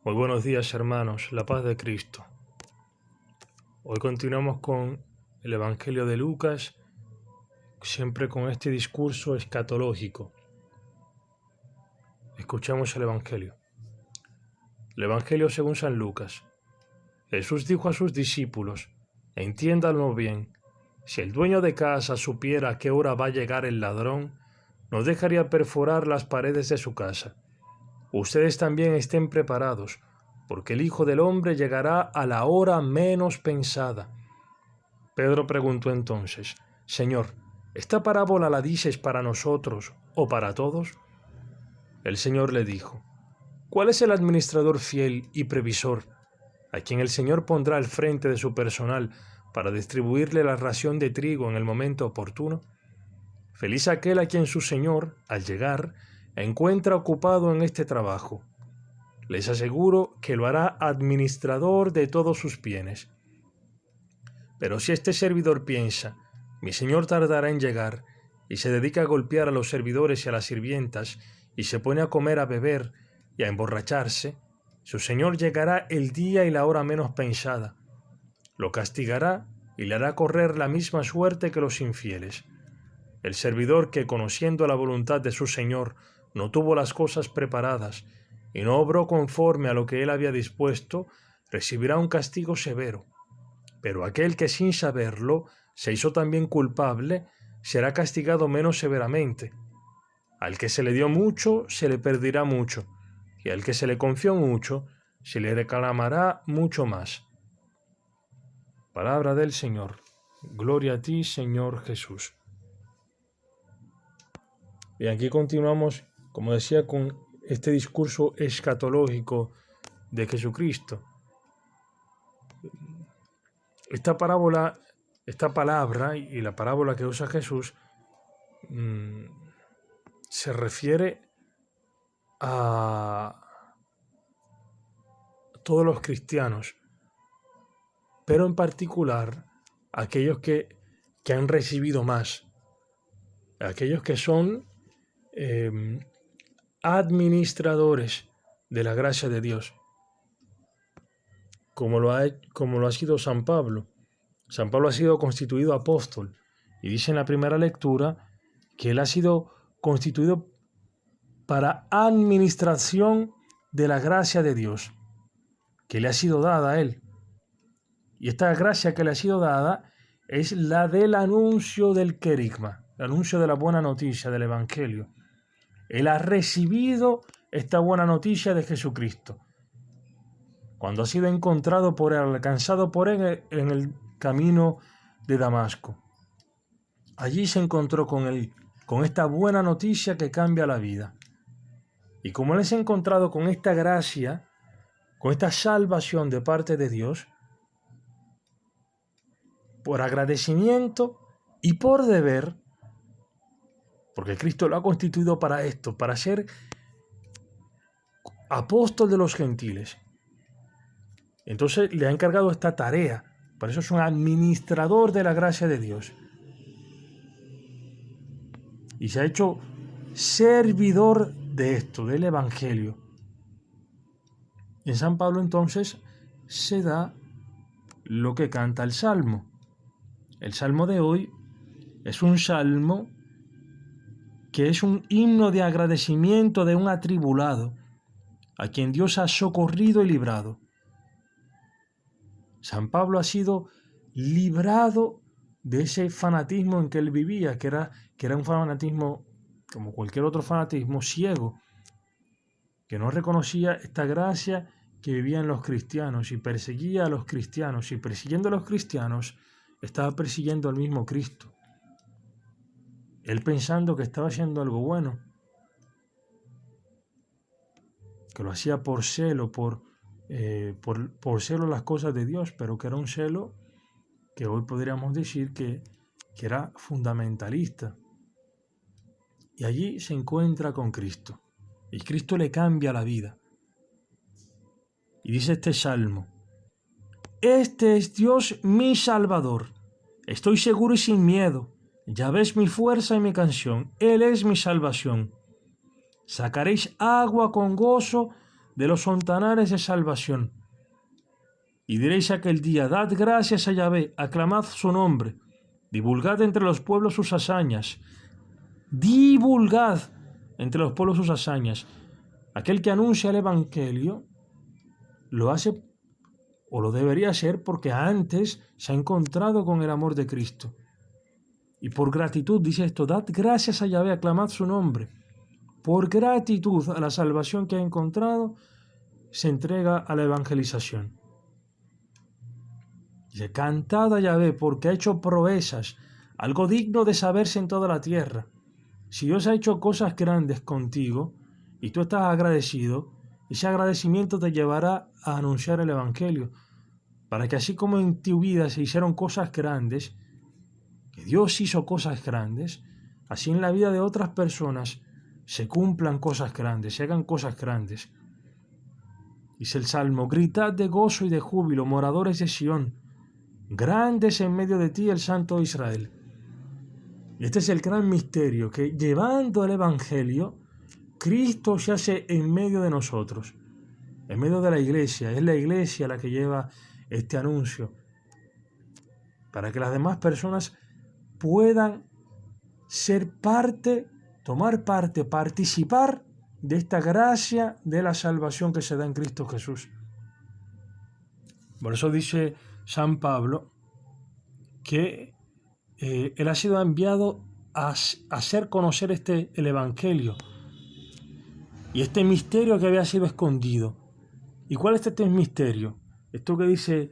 Muy buenos días, hermanos, la paz de Cristo. Hoy continuamos con el Evangelio de Lucas, siempre con este discurso escatológico. Escuchamos el Evangelio. El Evangelio según San Lucas. Jesús dijo a sus discípulos: entiéndanlo bien, si el dueño de casa supiera a qué hora va a llegar el ladrón, no dejaría perforar las paredes de su casa. Ustedes también estén preparados, porque el Hijo del Hombre llegará a la hora menos pensada. Pedro preguntó entonces: Señor, ¿esta parábola la dices para nosotros o para todos? El Señor le dijo: ¿cuál es el administrador fiel y previsor, a quien el Señor pondrá al frente de su personal para distribuirle la ración de trigo en el momento oportuno? Feliz aquel a quien su Señor, al llegar, encuentra ocupado en este trabajo. Les aseguro que lo hará administrador de todos sus bienes. Pero si este servidor piensa: mi señor tardará en llegar, y se dedica a golpear a los servidores y a las sirvientas, y se pone a comer, a beber y a emborracharse, su señor llegará el día y la hora menos pensada, lo castigará y le hará correr la misma suerte que los infieles. El servidor que, conociendo la voluntad de su señor, no tuvo las cosas preparadas y no obró conforme a lo que él había dispuesto, recibirá un castigo severo. Pero aquel que sin saberlo se hizo también culpable, será castigado menos severamente. Al que se le dio mucho, se le pedirá mucho, y al que se le confió mucho, se le reclamará mucho más. Palabra del Señor. Gloria a ti, Señor Jesús. Y aquí continuamos, como decía, con este discurso escatológico de Jesucristo. Esta parábola, esta palabra y la parábola que usa Jesús se refiere a todos los cristianos, pero en particular a aquellos que han recibido más, a aquellos que son administradores de la gracia de Dios, como lo ha sido San Pablo. San Pablo ha sido constituido apóstol, y dice en la primera lectura que él ha sido constituido para administración de la gracia de Dios, que le ha sido dada a él. Y esta gracia que le ha sido dada es la del anuncio del querigma, el anuncio de la buena noticia del Evangelio. Él ha recibido esta buena noticia de Jesucristo. Cuando ha sido encontrado por él, alcanzado por él en el camino de Damasco. Allí se encontró con él, con esta buena noticia que cambia la vida. Y como él se ha encontrado con esta gracia, con esta salvación de parte de Dios, por agradecimiento y por deber, porque Cristo lo ha constituido para esto, para ser apóstol de los gentiles. Entonces le ha encargado esta tarea. Por eso es un administrador de la gracia de Dios. Y se ha hecho servidor de esto, del Evangelio. En San Pablo entonces se da lo que canta el Salmo. El Salmo de hoy es un salmo que es un himno de agradecimiento de un atribulado, a quien Dios ha socorrido y librado. San Pablo ha sido librado de ese fanatismo en que él vivía, que era un fanatismo, como cualquier otro fanatismo, ciego, que no reconocía esta gracia que vivían los cristianos y perseguía a los cristianos, y persiguiendo a los cristianos estaba persiguiendo al mismo Cristo. Él pensando que estaba haciendo algo bueno, que lo hacía por celo, por celo las cosas de Dios, pero que era un celo que hoy podríamos decir que era fundamentalista. Y allí se encuentra con Cristo, y Cristo le cambia la vida. Y dice este salmo: este es Dios mi Salvador, estoy seguro y sin miedo, ya ves mi fuerza y mi canción, Él es mi salvación. Sacaréis agua con gozo de los fontanales de salvación. Y diréis aquel día: dad gracias a Yahvé, aclamad su nombre, divulgad entre los pueblos sus hazañas. Divulgad entre los pueblos sus hazañas. Aquel que anuncia el Evangelio lo hace, o lo debería hacer, porque antes se ha encontrado con el amor de Cristo. Y por gratitud dice esto: dad gracias a Yahvé, aclamad su nombre. Por gratitud a la salvación que ha encontrado, se entrega a la evangelización. Dice: cantad a Yahvé, porque ha hecho proezas, algo digno de saberse en toda la tierra. Si Dios ha hecho cosas grandes contigo y tú estás agradecido, ese agradecimiento te llevará a anunciar el Evangelio, para que así como en tu vida se hicieron cosas grandes, que Dios hizo cosas grandes, así en la vida de otras personas se cumplan cosas grandes, se hagan cosas grandes. Dice el Salmo: gritad de gozo y de júbilo, moradores de Sión, grandes en medio de ti el Santo de Israel. Y este es el gran misterio, que llevando el Evangelio, Cristo se hace en medio de nosotros, en medio de la iglesia. Es la iglesia la que lleva este anuncio, para que las demás personas puedan ser parte, tomar parte, participar de esta gracia de la salvación que se da en Cristo Jesús. Por eso dice San Pablo que él ha sido enviado a hacer conocer el Evangelio y este misterio que había sido escondido. ¿Y cuál es este misterio? Esto que dice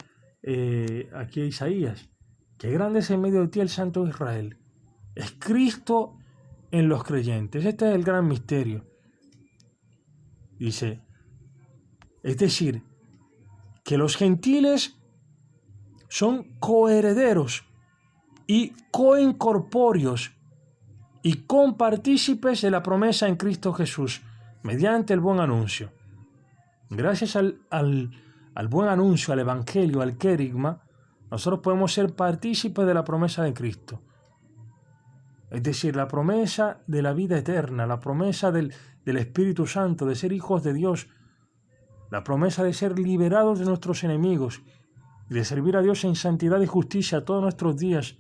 aquí Isaías: qué grande es en medio de ti el Santo de Israel. Es Cristo en los creyentes. Este es el gran misterio. Dice, es decir, que los gentiles son coherederos y coincorpóreos y compartícipes de la promesa en Cristo Jesús, mediante el buen anuncio. Gracias al buen anuncio, al Evangelio, al querigma, nosotros podemos ser partícipes de la promesa de Cristo. Es decir, la promesa de la vida eterna, la promesa del Espíritu Santo, de ser hijos de Dios, la promesa de ser liberados de nuestros enemigos y de servir a Dios en santidad y justicia todos nuestros días,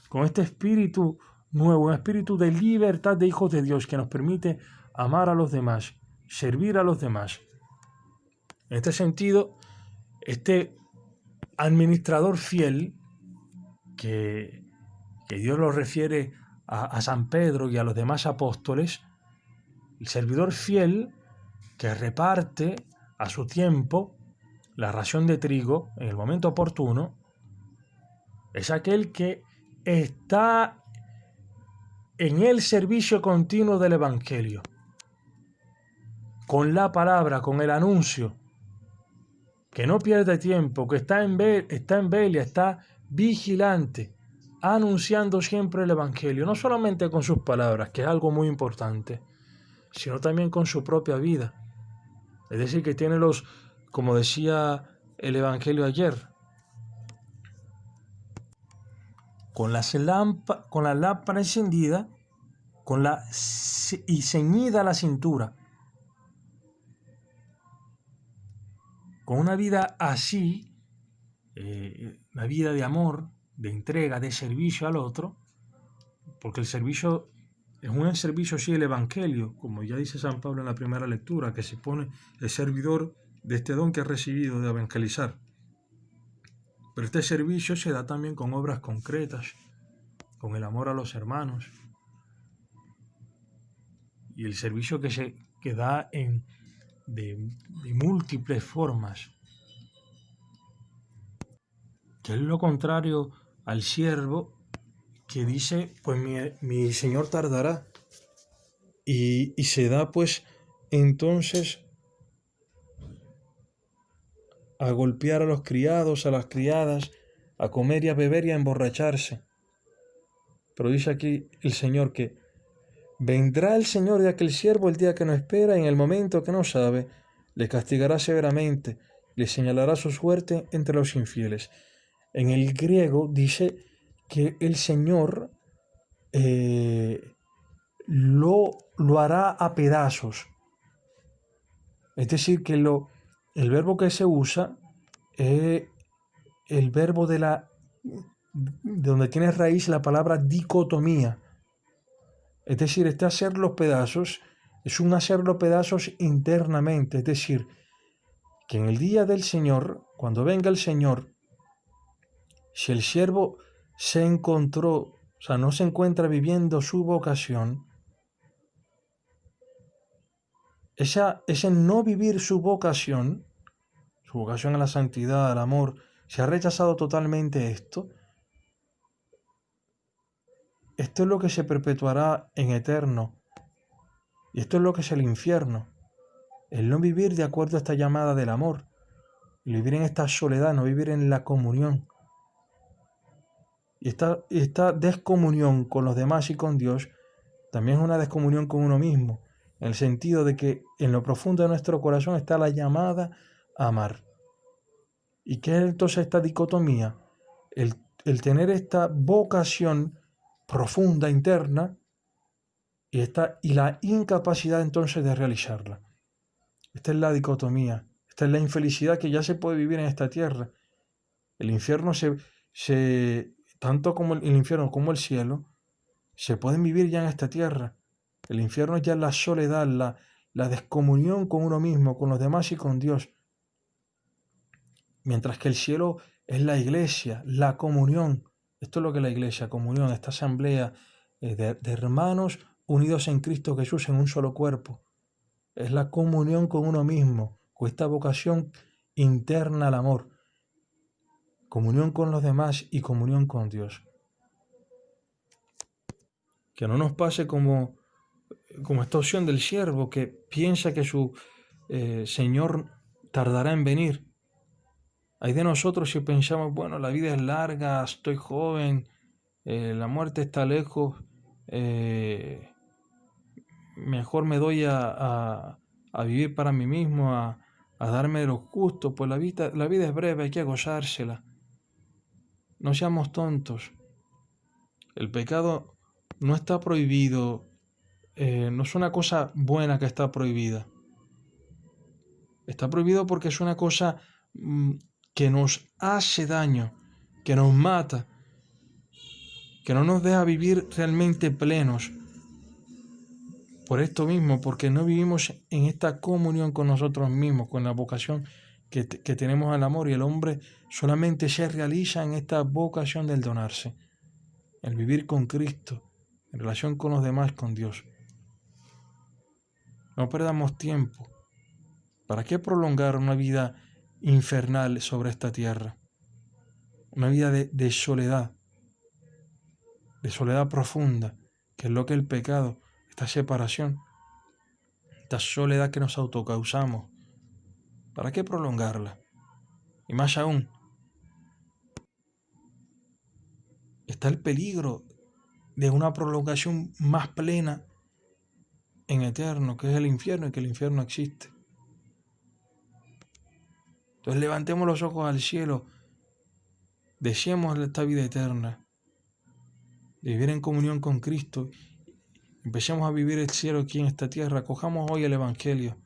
con este espíritu nuevo, un espíritu de libertad de hijos de Dios que nos permite amar a los demás, servir a los demás. En este sentido, este administrador fiel, que Dios lo refiere a San Pedro y a los demás apóstoles, el servidor fiel que reparte a su tiempo la ración de trigo en el momento oportuno, es aquel que está en el servicio continuo del Evangelio, con la palabra, con el anuncio, que no pierde tiempo, que está en vela, está vigilante, anunciando siempre el Evangelio, no solamente con sus palabras, que es algo muy importante, sino también con su propia vida. Es decir, que tiene como decía el Evangelio ayer, con la lámpara encendida, y ceñida la cintura. Con una vida así, una vida de amor, de entrega, de servicio al otro, porque el servicio es un servicio, sí, el Evangelio, como ya dice San Pablo en la primera lectura, que se pone el servidor de este don que ha recibido de evangelizar. Pero este servicio se da también con obras concretas, con el amor a los hermanos, y el servicio que da de múltiples formas, que es lo contrario al siervo que dice, pues mi señor tardará, y se da pues entonces a golpear a los criados, a las criadas, a comer y a beber y a emborracharse. Pero dice aquí el Señor que vendrá el Señor de aquel siervo el día que no espera, y en el momento que no sabe, le castigará severamente, le señalará su suerte entre los infieles. En el griego dice que el Señor lo hará a pedazos. Es decir, que el verbo que se usa es el verbo de donde tiene raíz la palabra dicotomía. Es decir, este hacer los pedazos es un hacerlo pedazos internamente. Es decir, que en el día del Señor, cuando venga el Señor, si el siervo se encontró, o sea, no se encuentra viviendo su vocación, ese no vivir su vocación a la santidad, al amor, se ha rechazado totalmente esto es lo que se perpetuará en eterno. Y esto es lo que es el infierno. El no vivir de acuerdo a esta llamada del amor. El vivir en esta soledad, no vivir en la comunión. Y esta descomunión con los demás y con Dios también es una descomunión con uno mismo, en el sentido de que en lo profundo de nuestro corazón está la llamada a amar. ¿Y qué es entonces esta dicotomía? El tener esta vocación profunda, interna, y la incapacidad entonces de realizarla. Esta es la dicotomía, esta es la infelicidad que ya se puede vivir en esta tierra. El infierno tanto como el infierno como el cielo, se pueden vivir ya en esta tierra. El infierno ya es la soledad, la descomunión con uno mismo, con los demás y con Dios. Mientras que el cielo es la iglesia, la comunión. Esto es lo que es la iglesia, comunión, esta asamblea de hermanos unidos en Cristo Jesús en un solo cuerpo. Es la comunión con uno mismo, con esta vocación interna al amor. Comunión con los demás y comunión con Dios. Que no nos pase como esta opción del siervo que piensa que su Señor tardará en venir. Hay de nosotros si pensamos, bueno, la vida es larga, estoy joven, la muerte está lejos, mejor me doy a vivir para mí mismo, a darme los gustos, pues la vida es breve, hay que gozársela. No seamos tontos. El pecado no está prohibido, no es una cosa buena que está prohibida. Está prohibido porque es una cosa que nos hace daño, que nos mata, que no nos deja vivir realmente plenos. Por esto mismo, porque no vivimos en esta comunión con nosotros mismos, con la vocación que tenemos al amor, y el hombre solamente se realiza en esta vocación del donarse, el vivir con Cristo, en relación con los demás, con Dios. No perdamos tiempo. ¿Para qué prolongar una vida infernal sobre esta tierra? Una vida de soledad profunda, que es lo que el pecado, esta separación, esta soledad que nos autocausamos. ¿Para qué prolongarla? Y más aún, está el peligro de una prolongación más plena en eterno, que es el infierno, y que el infierno existe. Entonces levantemos los ojos al cielo, deseemos esta vida eterna, de vivir en comunión con Cristo. Empecemos a vivir el cielo aquí en esta tierra. Cojamos hoy el Evangelio.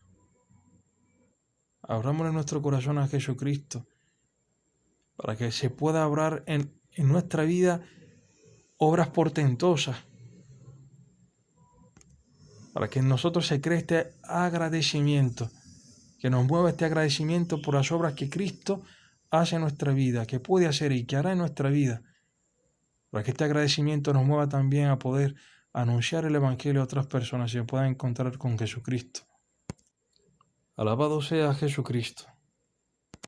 Abrámosle nuestro corazón a Jesucristo, para que se pueda obrar en nuestra vida obras portentosas, para que en nosotros se cree este agradecimiento, que nos mueva este agradecimiento por las obras que Cristo hace en nuestra vida, que puede hacer y que hará en nuestra vida, para que este agradecimiento nos mueva también a poder anunciar el Evangelio a otras personas y se puedan encontrar con Jesucristo. Alabado sea Jesucristo.